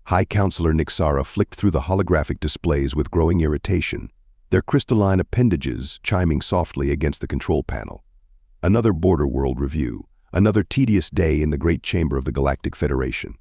High Counselor Nixara flicked through the holographic displays with growing irritation, their crystalline appendages chiming softly against the control panel. Another border world review, another tedious day in the Great Chamber of the Galactic Federation.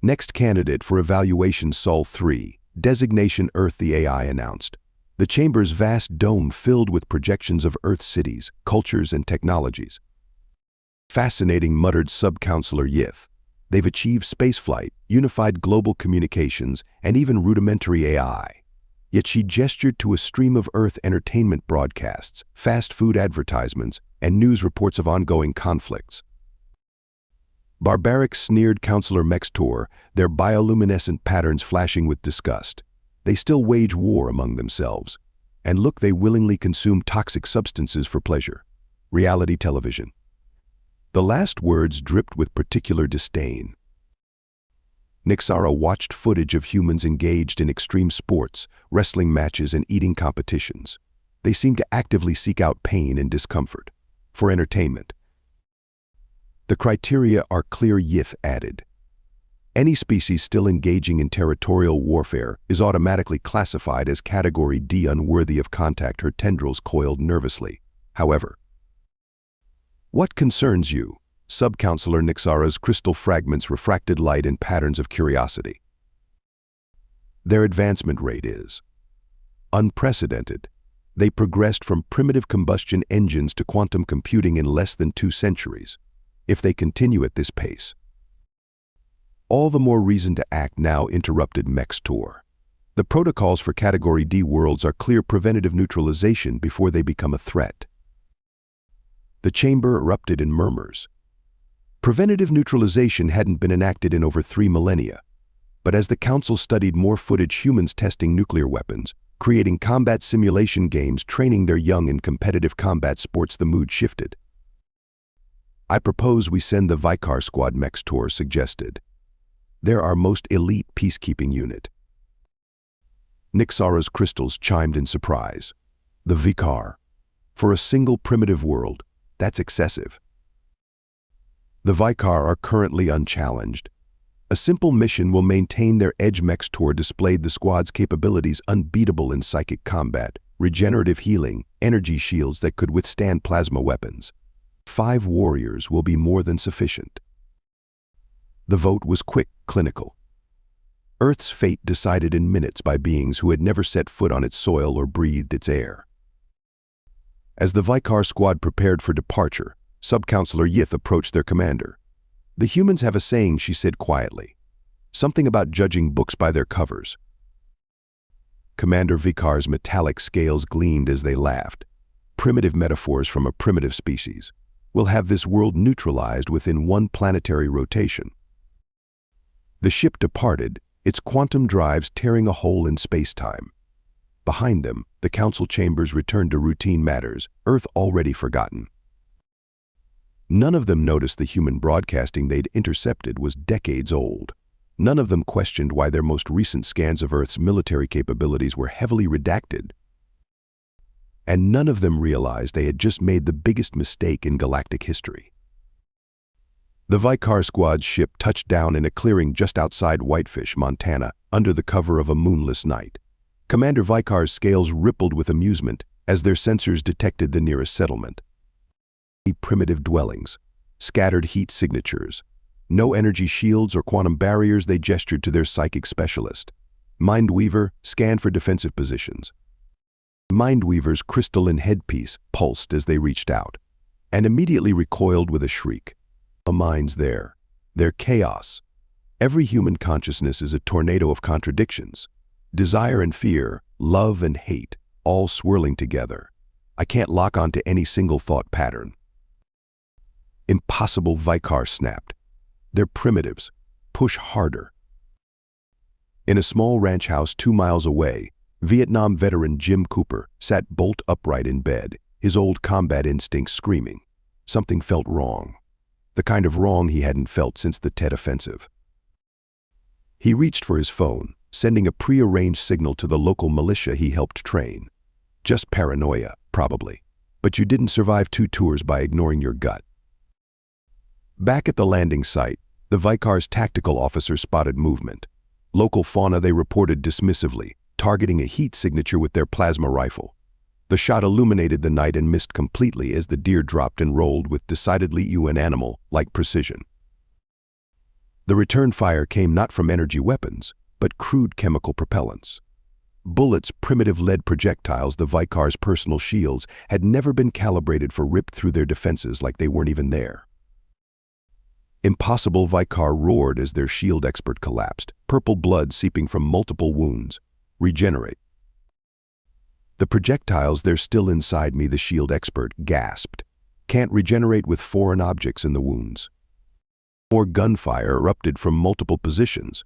Next candidate for evaluation Sol 3, designation Earth, the AI announced. The chamber's vast dome filled with projections of Earth's cities, cultures, and technologies. Fascinating, muttered Sub-Counselor Yith. They've achieved spaceflight, unified global communications, and even rudimentary AI. Yet she gestured to a stream of Earth entertainment broadcasts, fast food advertisements, and news reports of ongoing conflicts. Barbaric, sneered Counselor Mextor, their bioluminescent patterns flashing with disgust. They still wage war among themselves. And look, they willingly consume toxic substances for pleasure. Reality television. The last words dripped with particular disdain. Nixara watched footage of humans engaged in extreme sports, wrestling matches, and eating competitions. They seemed to actively seek out pain and discomfort for entertainment. The criteria are clear, Yith added. Any species still engaging in territorial warfare is automatically classified as Category D, unworthy of contact. Her tendrils coiled nervously. However, what concerns you? Sub-Counselor Nixara's crystal fragments refracted light in patterns of curiosity. Their advancement rate is unprecedented. They progressed from primitive combustion engines to quantum computing in less than 2 centuries. If they continue at this pace, all the more reason to act now, interrupted Mextor. The protocols for Category D worlds are clear: preventative neutralization before they become a threat. The chamber erupted in murmurs. Preventative neutralization hadn't been enacted in over 3 millennia. But as the Council studied more footage, humans testing nuclear weapons, creating combat simulation games, training their young in competitive combat sports, the mood shifted. I propose we send the Vicar Squad, Mextor suggested. They're our most elite peacekeeping unit. Nixara's crystals chimed in surprise. The Vicar? For a single primitive world, that's excessive. The Vicar are currently unchallenged. A simple mission will maintain their edge. Mextor displayed the squad's capabilities: unbeatable in psychic combat, regenerative healing, energy shields that could withstand plasma weapons. 5 warriors will be more than sufficient. The vote was quick, clinical. Earth's fate decided in minutes by beings who had never set foot on its soil or breathed its air. As the Vicar Squad prepared for departure, Sub-Counselor Yith approached their commander. The humans have a saying, she said quietly. Something about judging books by their covers. Commander Vicar's metallic scales gleamed as they laughed. Primitive metaphors from a primitive species. We'll have this world neutralized within 1 planetary rotation. The ship departed, its quantum drives tearing a hole in space-time. Behind them, the Council chambers returned to routine matters, Earth already forgotten. None of them noticed the human broadcasting they'd intercepted was decades old. None of them questioned why their most recent scans of Earth's military capabilities were heavily redacted. And none of them realized they had just made the biggest mistake in galactic history. The Vicar Squad's ship touched down in a clearing just outside Whitefish, Montana, under the cover of a moonless night. Commander Vicar's scales rippled with amusement as their sensors detected the nearest settlement. Primitive dwellings, scattered heat signatures, no energy shields or quantum barriers. They gestured to their psychic specialist. Mindweaver, scan for defensive positions. Mindweaver's crystalline headpiece pulsed as they reached out, and immediately recoiled with a shriek. The minds there. They're chaos. Every human consciousness is a tornado of contradictions. Desire and fear, love and hate, all swirling together. I can't lock onto any single thought pattern. Impossible, Vicar snapped. They're primitives. Push harder. In a small ranch house 2 miles away, Vietnam veteran Jim Cooper sat bolt upright in bed, his old combat instincts screaming. Something felt wrong. The kind of wrong he hadn't felt since the Tet Offensive. He reached for his phone, sending a pre-arranged signal to the local militia he helped train. Just paranoia, probably. But you didn't survive 2 tours by ignoring your gut. Back at the landing site, The Vikar's tactical officer spotted movement. Local fauna they reported dismissively, targeting a heat signature with their plasma rifle. The shot illuminated the night and missed completely as the deer dropped and rolled with decidedly UN animal-like precision. The return fire came not from energy weapons, but crude chemical propellants. Bullets, primitive lead projectiles, the Vikar's personal shields, had never been calibrated for ripped through their defenses like they weren't even there. Impossible, Vikar roared as their shield expert collapsed, purple blood seeping from multiple wounds. Regenerate. The projectiles, they're still inside me, the shield expert gasped. Can't regenerate with foreign objects in the wounds. More gunfire erupted from multiple positions.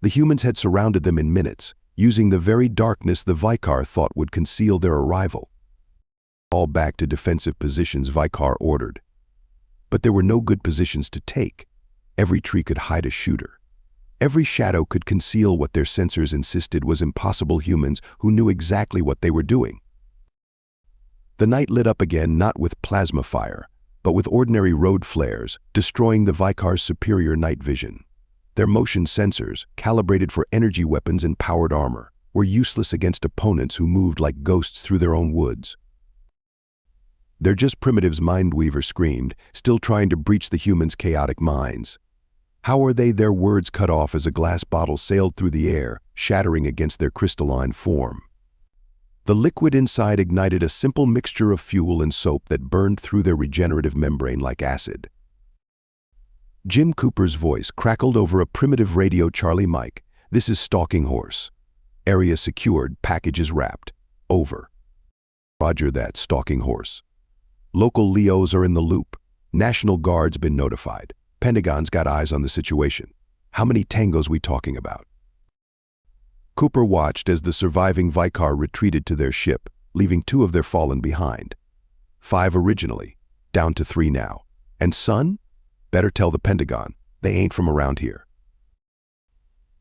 The humans had surrounded them in minutes, using the very darkness the Vikar thought would conceal their arrival. All back to defensive positions, Vikar ordered. But there were no good positions to take. Every tree could hide a shooter. Every shadow could conceal what their sensors insisted was impossible. Humans who knew exactly what they were doing. The night lit up again, not with plasma fire, but with ordinary road flares, destroying the Vikar's superior night vision. Their motion sensors, calibrated for energy weapons and powered armor, were useless against opponents who moved like ghosts through their own woods. "They're just primitives," Mindweaver screamed, still trying to breach the humans' chaotic minds. "How are they?" Their words cut off as a glass bottle sailed through the air, shattering against their crystalline form. The liquid inside ignited a simple mixture of fuel and soap that burned through their regenerative membrane like acid. Jim Cooper's voice crackled over a primitive radio. "Charlie Mike, this is Stalking Horse. Area secured, packages wrapped. Over." "Roger that, Stalking Horse. Local Leos are in the loop. National Guard's been notified. Pentagon's got eyes on the situation. How many tangos we talking about?" Cooper watched as the surviving Vikar retreated to their ship, leaving 2 of their fallen behind. 5 originally, down to 3 now. And son? Better tell the Pentagon, they ain't from around here.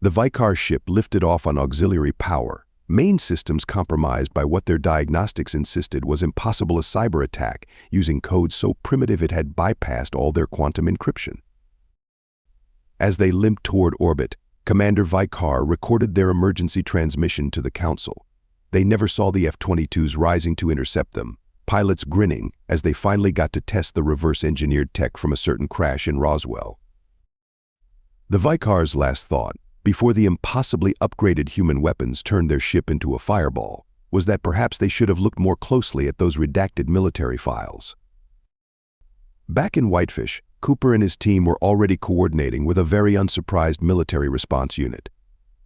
The Vikar ship lifted off on auxiliary power, main systems compromised by what their diagnostics insisted was impossible, a cyber attack using code so primitive it had bypassed all their quantum encryption. As they limped toward orbit, Commander Vikar recorded their emergency transmission to the Council. They never saw the F-22s rising to intercept them, pilots grinning as they finally got to test the reverse-engineered tech from a certain crash in Roswell. The Vikar's last thought, before the impossibly upgraded human weapons turned their ship into a fireball, was that perhaps they should have looked more closely at those redacted military files. Back in Whitefish, Cooper and his team were already coordinating with a very unsurprised military response unit.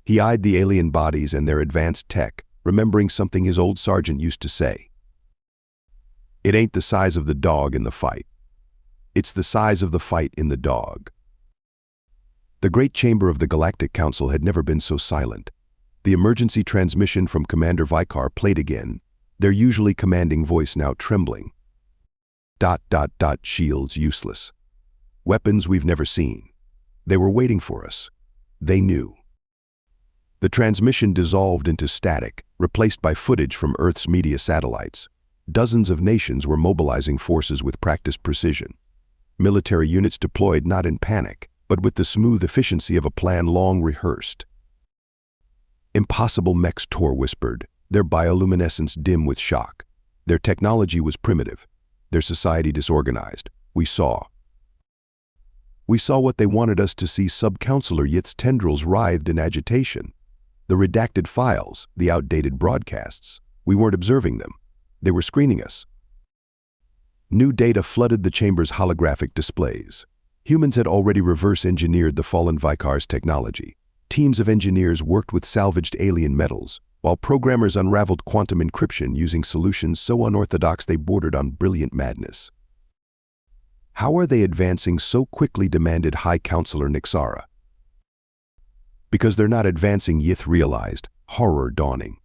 He eyed the alien bodies and their advanced tech, remembering something his old sergeant used to say. "It ain't the size of the dog in the fight. It's the size of the fight in the dog." The great chamber of the Galactic Council had never been so silent. The emergency transmission from Commander Vikar played again, their usually commanding voice now trembling. ... Shields useless. Weapons we've never seen. They were waiting for us. They knew. The transmission dissolved into static, replaced by footage from Earth's media satellites. Dozens of nations were mobilizing forces with practiced precision. Military units deployed not in panic, but with the smooth efficiency of a plan long rehearsed. "Impossible mechs," Tor whispered, their bioluminescence dim with shock. Their technology was primitive, their society disorganized. We saw what they wanted us to see." Sub-Counselor Yith's tendrils writhed in agitation. The redacted files, the outdated broadcasts, we weren't observing them. They were screening us. New data flooded the chamber's holographic displays. Humans had already reverse-engineered the fallen Vikar's technology. Teams of engineers worked with salvaged alien metals, while programmers unraveled quantum encryption using solutions so unorthodox they bordered on brilliant madness. "How are they advancing so quickly?" demanded High Counselor Nixara. "Because they're not advancing," Yith realized, horror dawning.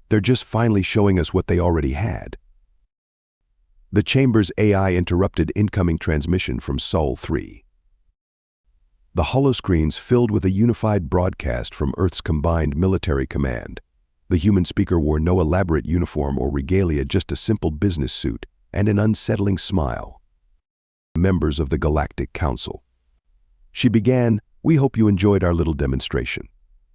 "They're just finally showing us what they already had." The chamber's AI interrupted incoming transmission from Sol 3. The holoscreens filled with a unified broadcast from Earth's combined military command. The human speaker wore no elaborate uniform or regalia, just a simple business suit and an unsettling smile. "Members of the Galactic Council. She began, "We hope you enjoyed our little demonstration.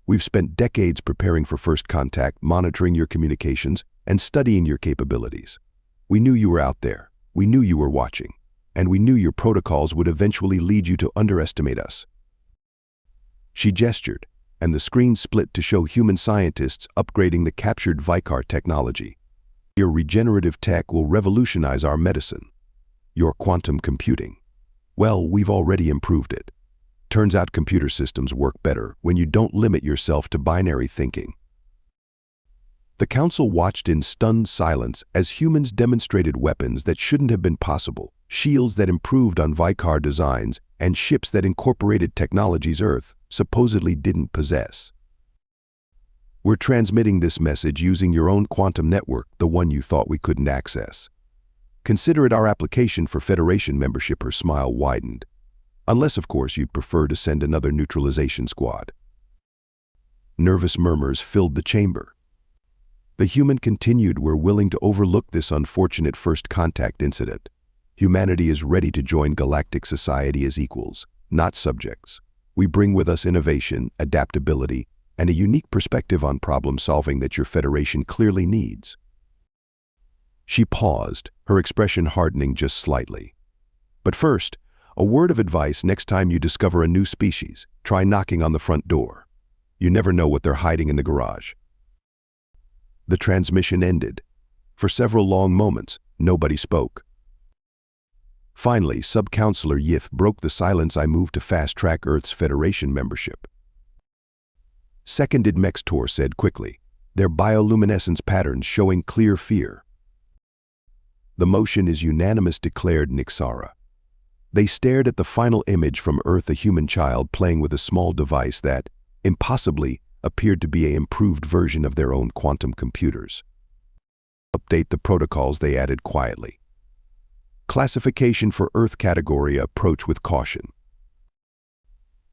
We've spent decades preparing for first contact, monitoring your communications, and studying your capabilities. We knew you were out there. We knew you were watching. And we knew your protocols would eventually lead you to underestimate us." She gestured, and the screen split to show human scientists upgrading the captured Vicar technology. "Your regenerative tech will revolutionize our medicine. Your quantum computing. Well, we've already improved it. Turns out computer systems work better when you don't limit yourself to binary thinking." The council watched in stunned silence as humans demonstrated weapons that shouldn't have been possible, shields that improved on Vicar designs, and ships that incorporated technologies Earth supposedly didn't possess. "We're transmitting this message using your own quantum network, the one you thought we couldn't access. Consider it our application for Federation membership." Her smile widened. "Unless, of course, you'd prefer to send another neutralization squad." Nervous murmurs filled the chamber. The human continued, "We're willing to overlook this unfortunate first contact incident. Humanity is ready to join galactic society as equals, not subjects. We bring with us innovation, adaptability, and a unique perspective on problem solving that your Federation clearly needs." She paused, her expression hardening just slightly. "But first, a word of advice: next time you discover a new species, try knocking on the front door. You never know what they're hiding in the garage." The transmission ended. For several long moments, nobody spoke. Finally, Sub-Counselor Yith broke the silence. "I moved to fast-track Earth's Federation membership." Seconded Mextor said quickly, their bioluminescence patterns showing clear fear. "The motion is unanimous," declared Nixara. They stared at the final image from Earth, a human child playing with a small device that, impossibly, appeared to be an improved version of their own quantum computers. "Update the protocols," they added quietly. "Classification for Earth category: approach with caution."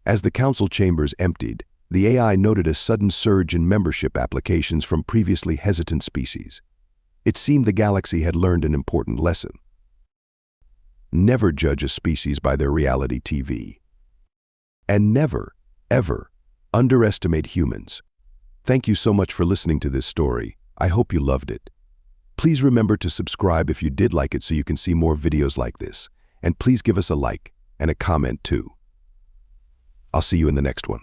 As the council chambers emptied, the AI noted a sudden surge in membership applications from previously hesitant species. It seemed the galaxy had learned an important lesson. Never judge a species by their reality TV. And never, ever, underestimate humans. Thank you so much for listening to this story. I hope you loved it. Please remember to subscribe if you did like it so you can see more videos like this. And please give us a like and a comment too. I'll see you in the next one.